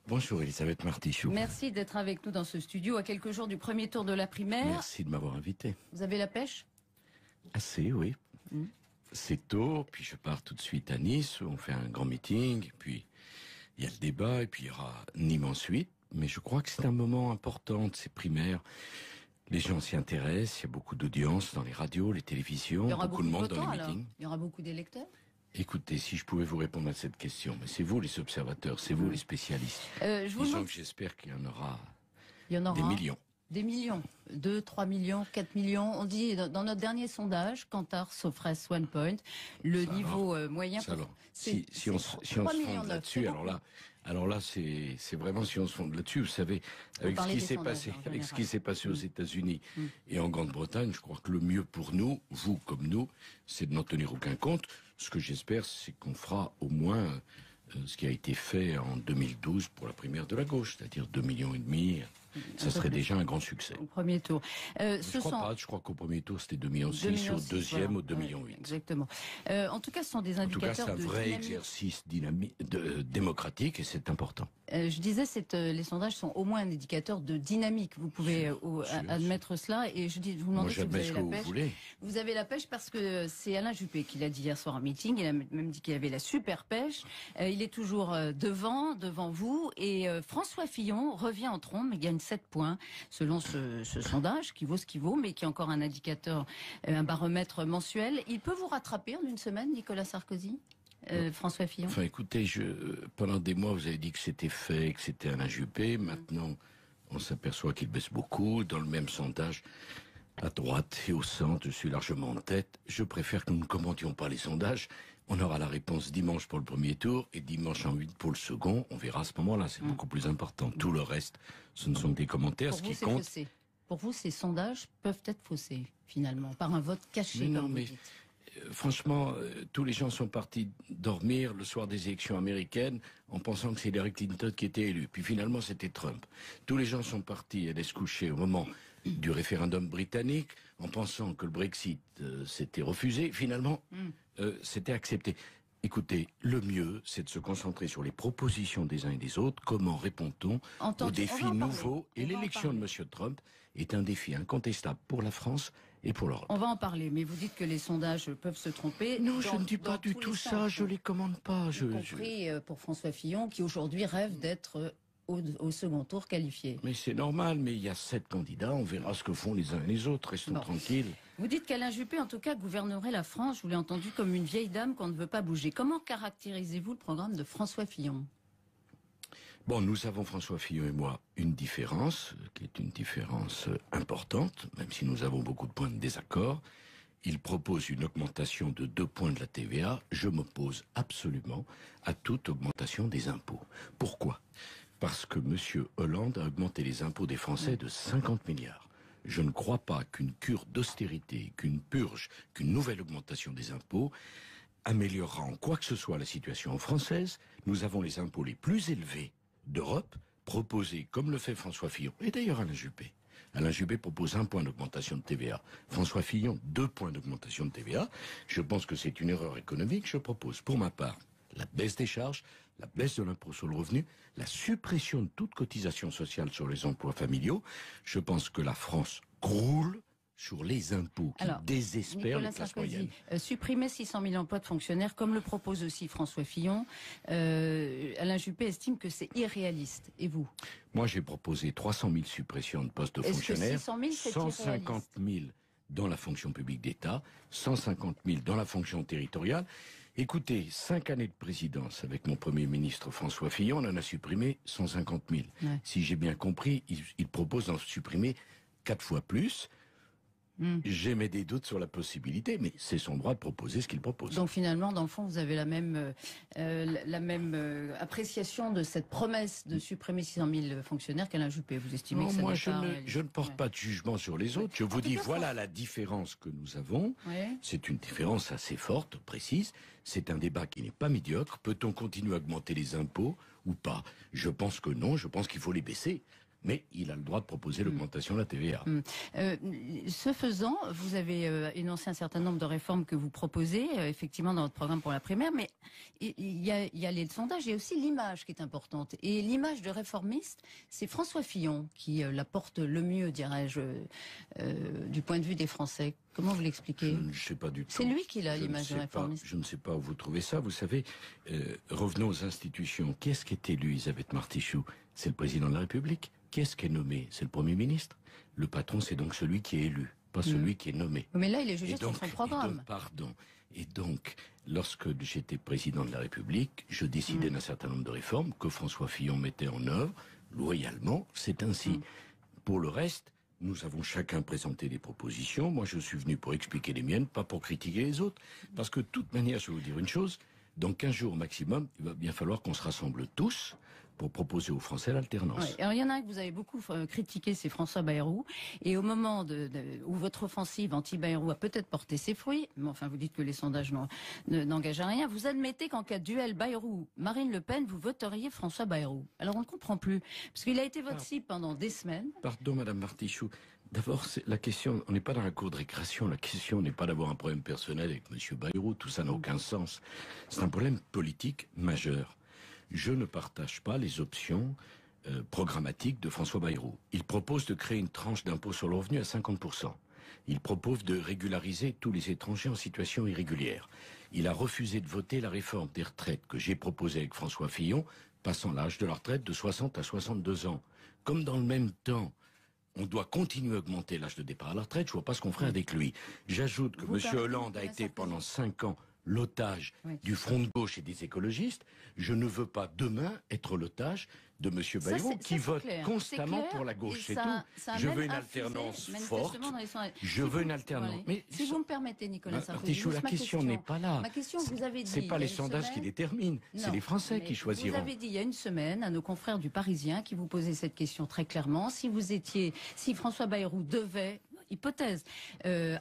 Bonjour Elisabeth Martichoux. Merci d'être avec nous dans ce studio à quelques jours du premier tour de la primaire. Merci de m'avoir invité. Vous avez la pêche? Assez, oui. C'est tôt, puis je pars tout de suite à Nice, où on fait un grand meeting, puis il y a le débat, et puis il y aura Nîmes ensuite. Mais je crois que c'est un moment important de ces primaires. Les gens s'y intéressent, il y a beaucoup d'audience dans les radios, les télévisions, beaucoup de monde dans les meetings. Il y aura beaucoup d'électeurs? Écoutez, si je pouvais vous répondre à cette question, mais c'est vous les observateurs, c'est vous les spécialistes. Disons que j'espère qu'il y en aura des millions. Des millions, 2, 3 millions, 4 millions. On dit dans notre dernier sondage, Kantar, Sofres, OnePoint, le ça niveau alors, moyen. Si on se fonde là-dessus, alors là, c'est vraiment si on se fonde là-dessus. Vous savez, avec ce qui s'est passé, aux États-Unis et en Grande-Bretagne, je crois que le mieux pour nous, vous comme nous, c'est de n'en tenir aucun compte. Ce que j'espère, c'est qu'on fera au moins ce qui a été fait en 2012 pour la primaire de la gauche, c'est-à-dire 2,5 millions. Ça serait déjà un grand succès. Au premier tour. Je crois qu'au premier tour c'était 2,6 millions, au deuxième au 2,8 millions. Exactement. En tout cas, ce sont des indicateurs. En tout cas, c'est un vrai exercice démocratique et c'est important. Je disais, les sondages sont au moins un indicateur de dynamique. Vous pouvez admettre cela. Et je vous demandais si vous avez la pêche. Vous avez la pêche parce que c'est Alain Juppé qui l'a dit hier soir en meeting. Il a même dit qu'il avait la super pêche. Il est toujours devant vous. Et François Fillon revient en trombe, mais gagne 7 points selon ce sondage qui vaut ce qu'il vaut, mais qui est encore un indicateur, un baromètre mensuel. Il peut vous rattraper en une semaine, Nicolas Sarkozy, François Fillon? Enfin, écoutez, pendant des mois, vous avez dit que c'était fait, que c'était Alain Juppé. Maintenant, on s'aperçoit qu'il baisse beaucoup. Dans le même sondage, à droite et au centre, je suis largement en tête. Je préfère que nous ne commentions pas les sondages. On aura la réponse dimanche pour le premier tour et dimanche en 8 pour le second. On verra à ce moment-là, c'est beaucoup plus important. Tout le reste, ce ne sont que des commentaires. Pour ce qui compte. Pour vous, ces sondages peuvent être faussés, finalement, par un vote caché, comme vous dites. Franchement, tous les gens sont partis dormir le soir des élections américaines en pensant que c'est Hillary Clinton qui était élue. Puis finalement, c'était Trump. Tous les gens sont partis aller se coucher au moment du référendum britannique en pensant que le Brexit s'était refusé. Finalement, c'était accepté. Écoutez, le mieux, c'est de se concentrer sur les propositions des uns et des autres. Comment répond-on aux défis nouveaux? Et l'élection de M. Trump est un défi incontestable pour la France et pour l'Europe. On va en parler, mais vous dites que les sondages peuvent se tromper. Non, je ne dis pas du tout ça, je les commande pas. Y compris pour François Fillon, qui aujourd'hui rêve d'être au second tour qualifié. Mais c'est normal, mais il y a 7 candidats, on verra ce que font les uns et les autres, restons tranquilles. Vous dites qu'Alain Juppé, en tout cas, gouvernerait la France, je vous l'ai entendu, comme une vieille dame qu'on ne veut pas bouger. Comment caractérisez-vous le programme de François Fillon? Bon, nous avons, François Fillon et moi, une différence, qui est une différence importante, même si nous avons beaucoup de points de désaccord. Il propose une augmentation de 2 points de la TVA. Je m'oppose absolument à toute augmentation des impôts. Pourquoi ? Parce que M. Hollande a augmenté les impôts des Français de 50 milliards. Je ne crois pas qu'une cure d'austérité, qu'une purge, qu'une nouvelle augmentation des impôts améliorera en quoi que ce soit la situation française. Nous avons les impôts les plus élevés d'Europe, proposés comme le fait François Fillon, et d'ailleurs Alain Juppé. Alain Juppé propose 1 point d'augmentation de TVA. François Fillon, 2 points d'augmentation de TVA. Je pense que c'est une erreur économique. Je propose, pour ma part, la baisse des charges, la baisse de l'impôt sur le revenu, la suppression de toute cotisation sociale sur les emplois familiaux. Je pense que la France croule sur les impôts qui désespèrent les classes moyennes. Supprimer 600 000 emplois de fonctionnaires, comme le propose aussi François Fillon. Alain Juppé estime que c'est irréaliste. Et vous? Moi, j'ai proposé 300 000 suppressions de postes de fonctionnaires, 150 000 dans la fonction publique d'État, 150 000 dans la fonction territoriale. Écoutez, 5 années de présidence avec mon Premier ministre François Fillon, on en a supprimé 150 000. Ouais. Si j'ai bien compris, il propose d'en supprimer 4 fois plus. J'émets des doutes sur la possibilité, mais c'est son droit de proposer ce qu'il propose. Donc finalement, dans le fond, vous avez la même appréciation de cette promesse de supprimer 600 000 fonctionnaires qu'Alain Juppé. Vous estimez que ça moi, je ne porte pas de jugement sur les autres. Je vous dis, voilà la différence que nous avons. C'est une différence assez forte, précise. C'est un débat qui n'est pas médiocre. Peut-on continuer à augmenter les impôts ou pas? Je pense que non. Je pense qu'il faut les baisser. mais il a le droit de proposer l'augmentation de la TVA. Ce faisant, vous avez énoncé un certain nombre de réformes que vous proposez, effectivement, dans votre programme pour la primaire, mais il y a les sondages, il y a aussi l'image qui est importante. Et l'image de réformiste, c'est François Fillon qui la porte le mieux, dirais-je, du point de vue des Français. Comment vous l'expliquez? Je ne sais pas du tout. C'est lui qui a l'image de réformiste. Je ne sais pas où vous trouvez ça. Vous savez, revenons aux institutions. Qui est-ce qui est élu, Elisabeth Martichoux? C'est le président de la République. Qui est-ce qui est nommé? C'est le Premier ministre. Le patron, c'est donc celui qui est élu, pas celui qui est nommé. Mais là, il est jugé sur son programme. Et donc, lorsque j'étais président de la République, je décidais d'un certain nombre de réformes que François Fillon mettait en œuvre loyalement. C'est ainsi. Pour le reste, nous avons chacun présenté des propositions. Moi, je suis venu pour expliquer les miennes, pas pour critiquer les autres. Parce que de toute manière, je vais vous dire une chose, dans 15 jours au maximum, il va bien falloir qu'on se rassemble tous pour proposer aux Français l'alternance. Ouais. Alors il y en a un que vous avez beaucoup critiqué, c'est François Bayrou. Et au moment où votre offensive anti-Bayrou a peut-être porté ses fruits, mais enfin vous dites que les sondages n'engagent à rien, vous admettez qu'en cas de duel Bayrou-Marine Le Pen, vous voteriez François Bayrou. Alors on ne comprend plus, parce qu'il a été votre cible pendant des semaines. Pardon Madame Martichoux, d'abord la question, on n'est pas dans la cour de récréation, la question n'est pas d'avoir un problème personnel avec Monsieur Bayrou, tout ça n'a aucun sens. C'est un problème politique majeur. Je ne partage pas les options programmatiques de François Bayrou. Il propose de créer une tranche d'impôt sur le revenu à 50%. Il propose de régulariser tous les étrangers en situation irrégulière. Il a refusé de voter la réforme des retraites que j'ai proposée avec François Fillon, passant l'âge de la retraite de 60 à 62 ans. Comme dans le même temps, on doit continuer à augmenter l'âge de départ à la retraite, je ne vois pas ce qu'on ferait avec lui. J'ajoute que M. Hollande a été pendant 5 ans l'otage du front de gauche et des écologistes. Je ne veux pas demain être l'otage de M. Bayrou qui vote constamment pour la gauche. C'est tout. Je veux une alternance forte. Je veux une alternance. Mais si vous me permettez, Nicolas Sarkozy, la question n'est pas là. Ma question, vous avez dit. C'est pas les sondages qui déterminent. C'est les Français qui choisiront. Vous avez dit il y a une semaine à nos confrères du Parisien qui vous posaient cette question très clairement. Si François Bayrou devait, hypothèse,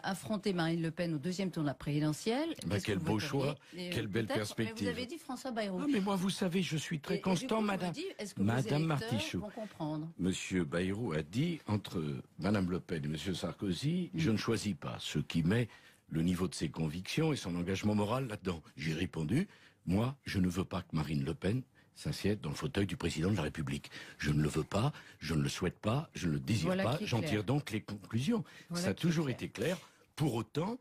affronter Marine Le Pen au deuxième tour de la présidentielle. Quel beau choix, quelle belle perspective. Mais vous avez dit François Bayrou. Ah, mais moi, vous savez, je suis très constant, Madame Martichoux. Monsieur Bayrou a dit, entre Madame Le Pen et Monsieur Sarkozy, je ne choisis pas, ce qui met le niveau de ses convictions et son engagement moral là-dedans. J'ai répondu, moi, je ne veux pas que Marine Le Pen s'assiette dans le fauteuil du président de la République. Je ne le veux pas, je ne le souhaite pas, je ne le désire pas. J'en tire donc les conclusions. Ça a toujours été clair. Pour autant,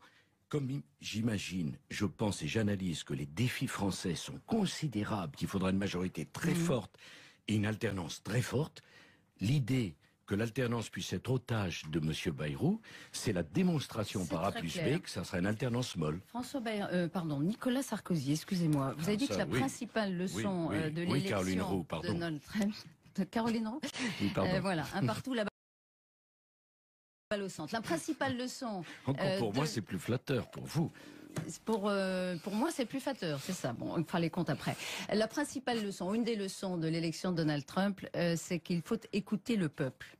comme j'imagine, je pense et j'analyse que les défis français sont considérables, qu'il faudra une majorité très forte et une alternance très forte, l'idée que l'alternance puisse être otage de M. Bayrou, c'est la démonstration par A plus B que ça sera une alternance molle. Nicolas Sarkozy, excusez-moi. Vous avez dit que la principale leçon de l'élection de Donald Trump... Caroline Roux. Voilà, un partout là-bas. Au centre. La principale leçon... Encore pour moi, c'est plus flatteur, pour vous. Pour moi, c'est plus flatteur, c'est ça. Bon, on fera les comptes après. La principale leçon, une des leçons de l'élection de Donald Trump, c'est qu'il faut écouter le peuple.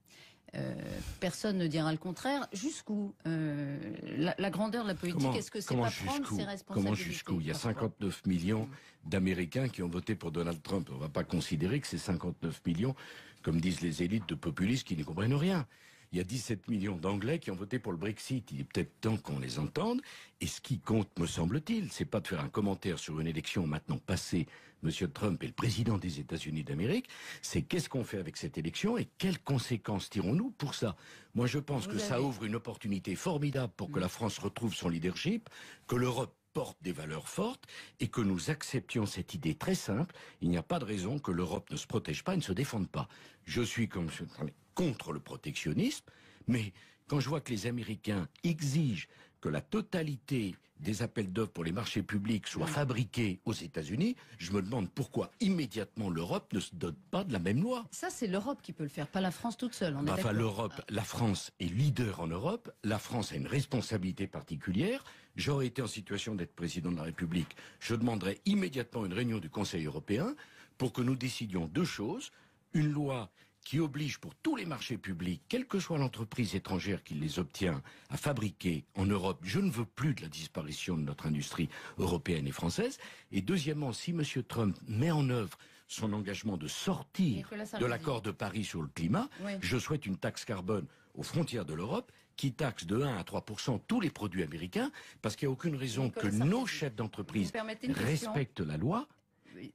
Personne ne dira le contraire. Jusqu'où la grandeur de la politique, est-ce que c'est pas prendre ses responsabilités? Comment jusqu'où? Il y a 59 millions d'Américains qui ont voté pour Donald Trump. On ne va pas considérer que c'est 59 millions, comme disent les élites de populistes qui n'y comprennent rien. Il y a 17 millions d'Anglais qui ont voté pour le Brexit. Il est peut-être temps qu'on les entende. Et ce qui compte, me semble-t-il, c'est pas de faire un commentaire sur une élection maintenant passée. Monsieur Trump est le président des États-Unis d'Amérique. C'est qu'est-ce qu'on fait avec cette élection et quelles conséquences tirons-nous pour ça? Moi, je pense que ça ouvre une opportunité formidable pour que la France retrouve son leadership, que l'Europe porte des valeurs fortes et que nous acceptions cette idée très simple. Il n'y a pas de raison que l'Europe ne se protège pas et ne se défende pas. Je suis contre le protectionnisme, mais quand je vois que les Américains exigent que la totalité des appels d'offres pour les marchés publics soient fabriqués aux États-Unis, je me demande pourquoi immédiatement l'Europe ne se dote pas de la même loi. Ça, c'est l'Europe qui peut le faire, pas la France toute seule. La France est leader en Europe, la France a une responsabilité particulière. J'aurais été en situation d'être président de la République, je demanderais immédiatement une réunion du Conseil européen pour que nous décidions deux choses. Une loi qui oblige pour tous les marchés publics, quelle que soit l'entreprise étrangère qui les obtient, à fabriquer en Europe. Je ne veux plus de la disparition de notre industrie européenne et française. Et deuxièmement, si M. Trump met en œuvre son engagement de sortir de l'accord de Paris sur le climat. Oui. Je souhaite une taxe carbone aux frontières de l'Europe qui taxe de 1 à 3% tous les produits américains, parce qu'il n'y a aucune raison que nos chefs d'entreprise respectent la loi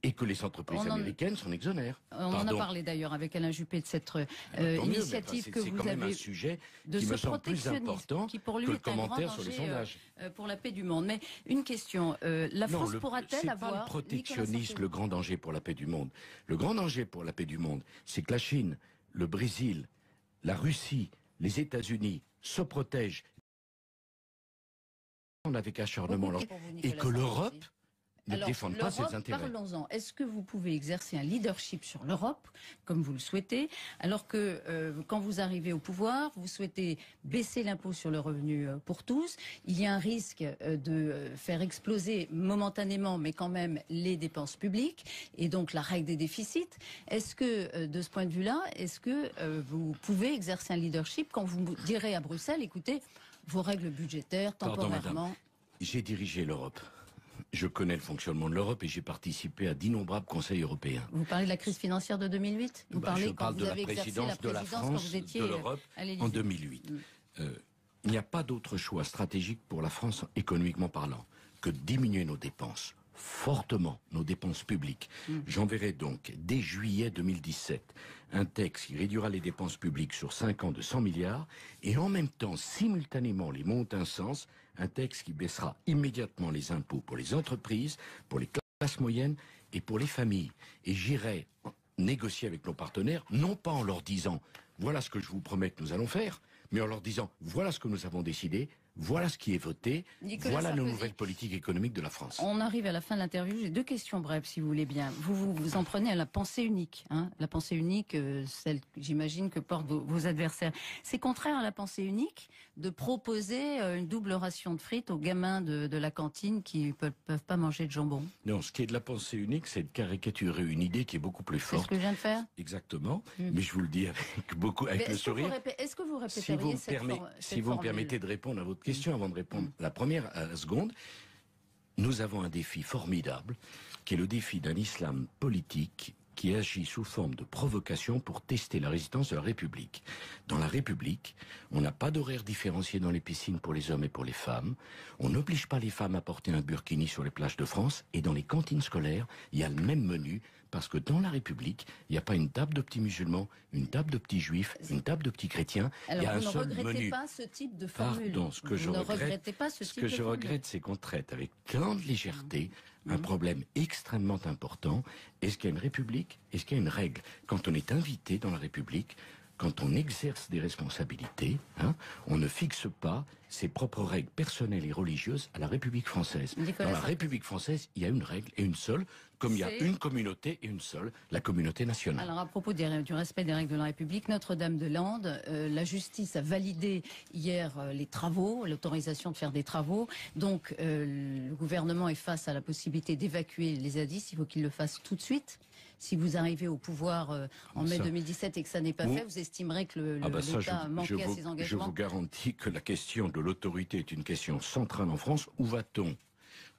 et que les entreprises américaines s'en exonèrent. On en a parlé d'ailleurs avec Alain Juppé de cette initiative que vous avez. C'est quand même un sujet qui me semble plus important qui pour lui que le est un commentaire grand sur les danger, sondages. Pour la paix du monde. Mais une question, la France pourra-t-elle avoir... C'est pas le protectionnisme le grand danger pour la paix du monde. Le grand danger pour la paix du monde, c'est que la Chine, le Brésil, la Russie, les États-Unis se protègent avec acharnement et que l'Europe ne défende pas ses intérêts. Parlons-en. Est-ce que vous pouvez exercer un leadership sur l'Europe, comme vous le souhaitez, alors que quand vous arrivez au pouvoir, vous souhaitez baisser l'impôt sur le revenu pour tous. Il y a un risque de faire exploser momentanément, mais quand même, les dépenses publiques, et donc la règle des déficits. Est-ce que, de ce point de vue-là, est-ce que vous pouvez exercer un leadership quand vous direz à Bruxelles, écoutez, vos règles budgétaires, temporairement... Pardon, madame. J'ai dirigé l'Europe. Je connais le fonctionnement de l'Europe et j'ai participé à d'innombrables conseils européens. Vous parlez de la crise financière de 2008 ? Vous parlez je parle de la présidence de la France, de l'Europe en 2008. Il n'y a pas d'autre choix stratégique pour la France, économiquement parlant, que de diminuer nos dépenses, fortement nos dépenses publiques. J'enverrai donc, dès juillet 2017, un texte qui réduira les dépenses publiques sur 5 ans de 100 milliards et en même temps, simultanément, les monte un sens, un texte qui baissera immédiatement les impôts pour les entreprises, pour les classes moyennes et pour les familles. Et j'irai négocier avec nos partenaires, non pas en leur disant « voilà ce que je vous promets que nous allons faire », mais en leur disant « voilà ce que nous avons décidé ». Voilà ce qui est voté, voilà nos nouvelles politiques économiques de la France. On arrive à la fin de l'interview, j'ai 2 questions brèves si vous voulez bien. Vous en prenez à la pensée unique, hein, la pensée unique, celle j'imagine que portent vos adversaires. C'est contraire à la pensée unique de proposer une double ration de frites aux gamins de la cantine qui peuvent pas manger de jambon. Non, ce qui est de la pensée unique, c'est de caricaturer une idée qui est beaucoup plus forte. C'est ce que je viens de faire. Exactement, mais je vous le dis avec le sourire. Est-ce que vous répéteriez si vous me permettez de répondre à votre question avant de répondre la première à la seconde, nous avons un défi formidable qui est le défi d'un islam politique qui agit sous forme de provocation pour tester la résistance de la République. Dans la République, on n'a pas d'horaire différencié dans les piscines pour les hommes et pour les femmes. On n'oblige pas les femmes à porter un burkini sur les plages de France. Et dans les cantines scolaires, il y a le même menu parce que dans la République, il n'y a pas une table de petits musulmans, une table de petits juifs, une table de petits chrétiens. Alors il y a vous ne regrettez pas ce type de formule. Pardon, ce que je regrette, c'est qu'on traite avec tant de légèreté un problème extrêmement important. Est-ce qu'il y a une République? Est-ce qu'il y a une règle? Quand on est invité dans la République, quand on exerce des responsabilités, on ne fixe pas ses propres règles personnelles et religieuses à la République française. Dans la République française, il y a une règle et une seule, comme il y a une communauté et une seule, la communauté nationale. Alors à propos du respect des règles de la République, Notre-Dame-de-Landes, la justice a validé hier les travaux, l'autorisation de faire des travaux. Donc le gouvernement est face à la possibilité d'évacuer les zadistes. Il faut qu'il le fasse tout de suite. Si vous arrivez au pouvoir en mai 2017 et que ça n'est pas fait, vous estimerez que l'État a manqué à ses engagements? Je vous garantis que la question de l'autorité est une question centrale en France. Où va-t-on?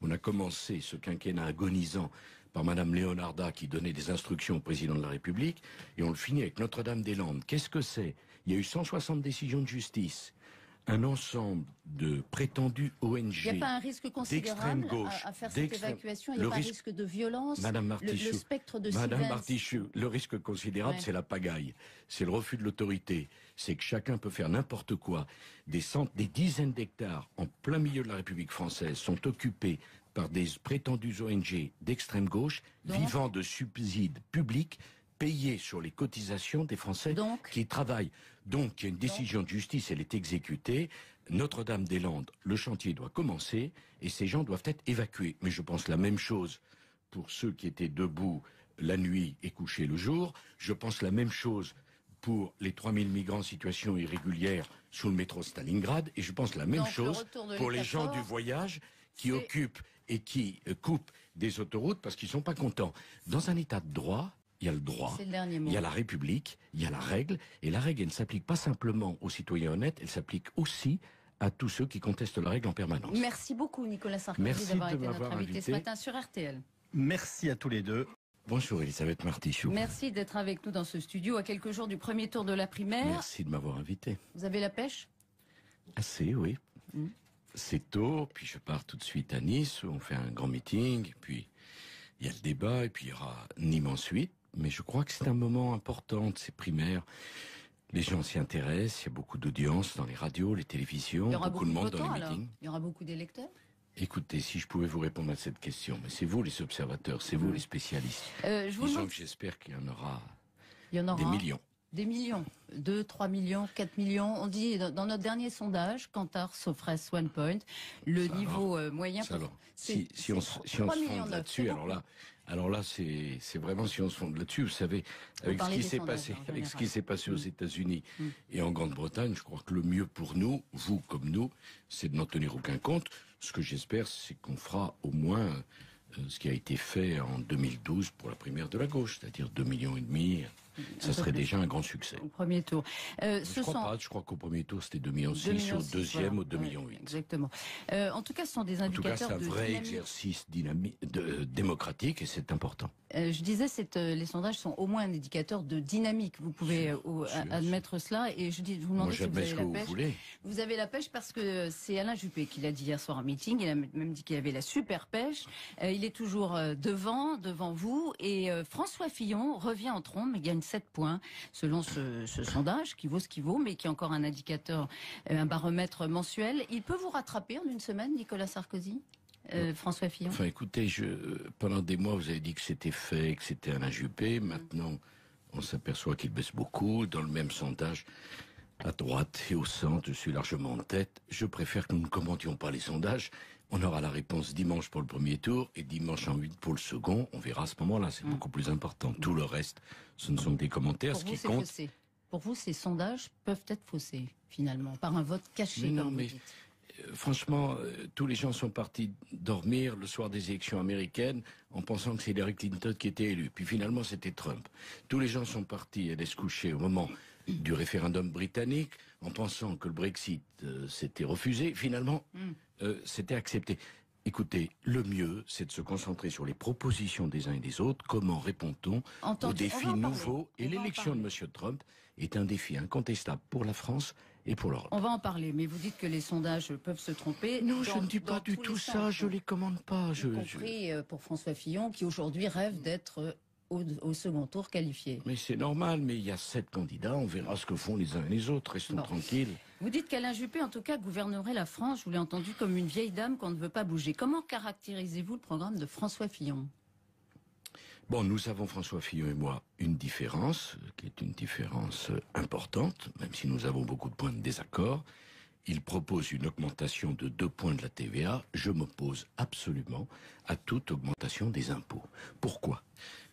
On a commencé ce quinquennat agonisant par Madame Leonarda qui donnait des instructions au président de la République et on le finit avec Notre-Dame-des-Landes. Qu'est-ce que c'est? Il y a eu 160 décisions de justice. Un ensemble de prétendus ONG. Il n'y a pas un risque considérable à faire cette évacuation? Il n'y a pas un risque de violence? Madame Martichoux, le spectre de Madame Martichoux, le risque considérable, c'est la pagaille. C'est le refus de l'autorité. C'est que chacun peut faire n'importe quoi. Des dizaines d'hectares en plein milieu de la République française sont occupés par des prétendus ONG d'extrême gauche vivant de subsides publics payés sur les cotisations des Français qui travaillent. Donc, il y a une décision de justice, elle est exécutée. Notre-Dame-des-Landes, le chantier doit commencer et ces gens doivent être évacués. Mais je pense la même chose pour ceux qui étaient debout la nuit et couchés le jour. Je pense la même chose pour les 3000 migrants en situation irrégulière sous le métro Stalingrad. Et je pense la même chose pour les gens du voyage qui occupent et qui coupent des autoroutes parce qu'ils ne sont pas contents. Dans un état de droit, il y a le droit, il y a la République, il y a la règle, et la règle, elle ne s'applique pas simplement aux citoyens honnêtes, elle s'applique aussi à tous ceux qui contestent la règle en permanence. Merci beaucoup Nicolas Sarkozy d'avoir été notre invité ce matin sur RTL. Merci à tous les deux. Bonjour Elisabeth Martichoux. Merci d'être avec nous dans ce studio à quelques jours du premier tour de la primaire. Merci de m'avoir invité. Vous avez la pêche? Assez, oui. C'est tôt, puis je pars tout de suite à Nice où on fait un grand meeting, puis il y a le débat, et puis il y aura Nîmes ensuite. Mais je crois que c'est un moment important de ces primaires. Les gens s'y intéressent, il y a beaucoup d'audience dans les radios, les télévisions, beaucoup de monde dans les meetings. Il y aura beaucoup d'électeurs? Écoutez, si je pouvais vous répondre à cette question, mais c'est vous les observateurs, c'est vous les spécialistes. Disons que j'espère qu'il y en aura des millions. Des millions, 2, 3 millions, 4 millions. On dit dans notre dernier sondage, Kantar, Sofres, OnePoint, le niveau moyen. Si on se fonde là-dessus, alors là, c'est vraiment si on se fonde là-dessus. Vous savez, avec ce qui s'est passé aux États-Unis et en Grande-Bretagne, je crois que le mieux pour nous, vous comme nous, c'est de n'en tenir aucun compte. Ce que j'espère, c'est qu'on fera au moins ce qui a été fait en 2012 pour la primaire de la gauche, c'est-à-dire 2,5 millions. Ça serait déjà un grand succès. Au premier tour. Je crois qu'au premier tour, c'était 2,6 millions, au deuxième, au 2,8 millions. Exactement. En tout cas, ce sont des indicateurs c'est un vrai exercice démocratique et c'est important. Je disais, les sondages sont au moins un indicateur de dynamique. Vous pouvez admettre cela. Et je vous demande si vous avez la pêche. Vous avez la pêche parce que c'est Alain Juppé qui l'a dit hier soir en meeting. Il a même dit qu'il avait la super pêche. Il est toujours devant vous. Et François Fillon revient en trombe, mais gagne 7 points selon ce sondage qui vaut ce qu'il vaut, mais qui est encore un indicateur, un baromètre mensuel. Il peut vous rattraper en une semaine, Nicolas Sarkozy, François Fillon? Enfin écoutez, pendant des mois vous avez dit que c'était fait, que c'était Alain Juppé. Maintenant on s'aperçoit qu'il baisse beaucoup. Dans le même sondage, à droite et au centre, je suis largement en tête. Je préfère que nous ne commentions pas les sondages. On aura la réponse dimanche pour le premier tour et dimanche en 8 pour le second. On verra à ce moment-là, c'est beaucoup plus important. Tout le reste, ce ne sont que des commentaires. Ce qui compte. Pour vous, ces sondages peuvent être faussés, finalement, par un vote caché. Franchement, tous les gens sont partis dormir le soir des élections américaines en pensant que c'est Hillary Clinton qui était élu. Puis finalement, c'était Trump. Tous les gens sont partis aller se coucher au moment du référendum britannique en pensant que le Brexit s'était refusé. Finalement, c'était accepté. Écoutez, le mieux, c'est de se concentrer sur les propositions des uns et des autres. Comment répond-on aux défis nouveaux? Et l'élection de M. Trump est un défi incontestable pour la France et pour l'Europe. On va en parler, mais vous dites que les sondages peuvent se tromper. Non, je ne dis pas du tout ça, je ne les commande pas. Y compris pour François Fillon, qui aujourd'hui rêve d'être au second tour qualifié. Mais c'est normal, mais il y a 7 candidats, on verra ce que font les uns et les autres, restons tranquilles. Vous dites qu'Alain Juppé, en tout cas, gouvernerait la France, je vous l'ai entendu, comme une vieille dame qu'on ne veut pas bouger. Comment caractérisez-vous le programme de François Fillon? Bon, nous avons, François Fillon et moi, une différence, qui est une différence importante, même si nous avons beaucoup de points de désaccord. Il propose une augmentation de 2 points de la TVA. Je m'oppose absolument à toute augmentation des impôts. Pourquoi ?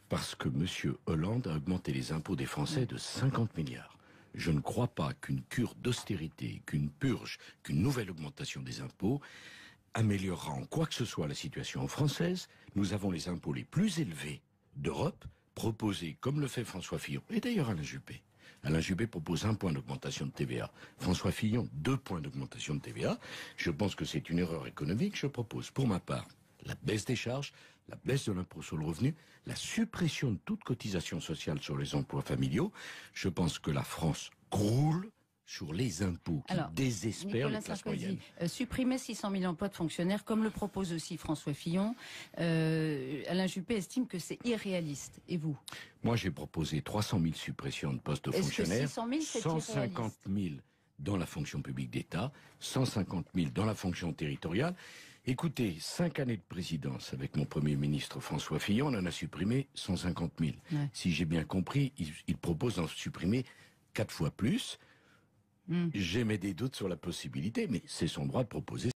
Parce que M. Hollande a augmenté les impôts des Français de 50 milliards. Je ne crois pas qu'une cure d'austérité, qu'une purge, qu'une nouvelle augmentation des impôts améliorera en quoi que ce soit la situation française. Nous avons les impôts les plus élevés d'Europe, proposés comme le fait François Fillon, et d'ailleurs Alain Juppé. Alain Juppé propose 1 point d'augmentation de TVA. François Fillon, 2 points d'augmentation de TVA. Je pense que c'est une erreur économique. Je propose pour ma part la baisse des charges, la baisse de l'impôt sur le revenu, la suppression de toute cotisation sociale sur les emplois familiaux. Je pense que la France croule sur les impôts qui désespèrent les classes moyennes. Supprimer 600 000 emplois de fonctionnaires, comme le propose aussi François Fillon. Alain Juppé estime que c'est irréaliste. Et vous? Moi, j'ai proposé 300 000 suppressions de postes de fonctionnaires, 150 000 dans la fonction publique d'État, 150 000 dans la fonction territoriale. Écoutez, 5 années de présidence avec mon Premier ministre François Fillon, on en a supprimé 150 000. Ouais. Si j'ai bien compris, il propose d'en supprimer 4 fois plus. J'ai des doutes sur la possibilité, mais c'est son droit de proposer